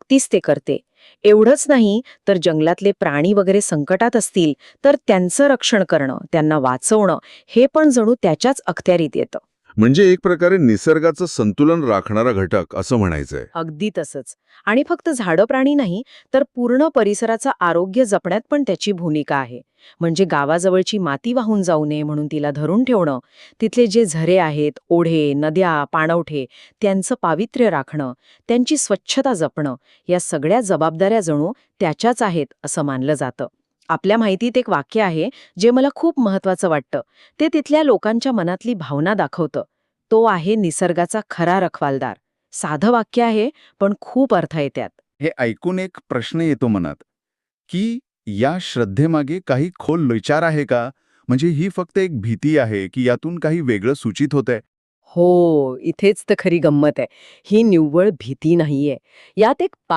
सक्तीच ते करते. एवढंच नाही तर जंगलातले प्राणी वगैरे संकटात असतील तर त्यांचं रक्षण करणं, त्यांना वाचवणं हे पण जणू त्याच्याच अखत्यारीत येतं. म्हणजे एक प्रकारे निसर्गाचं संतुलन राखणारा घटक असं म्हणायचंय. अगदी तसंच. आणि फक्त झाडं प्राणी नाही तर पूर्ण परिसराचं आरोग्य जपण्यात पण त्याची भूमिका आहे. म्हणजे गावाजवळची माती वाहून जाऊ नये म्हणून तिला धरून ठेवणं, तिथले जे झरे आहेत, ओढे, नद्या, पाणवठे त्यांचं पावित्र्य राखणं, त्यांची स्वच्छता जपणं, या सगळ्या जबाबदाऱ्या जणू त्याच्याच आहेत असं मानलं जातं. आपल्या माहितीत एक वाक्य आहे जे मला खूप महत्वाचं वाटतं. ते तिथल्या लोकांच्या मनातली भावना दाखवतं. तो आहे निसर्गाचा खरा रखवालदार. साधं वाक्य आहे पण खूप अर्थ आहे त्यात. हे ऐकून एक प्रश्न येतो मनात, की या श्रद्धेमागे काही खोल विचार आहे का? म्हणजे ही फक्त एक भीती आहे, की यातून काही वेगळं सूचित होतंय? हो, इथेच तर खरी गंमत आहे. ही निव्वळ भीती नाहीये. यात एक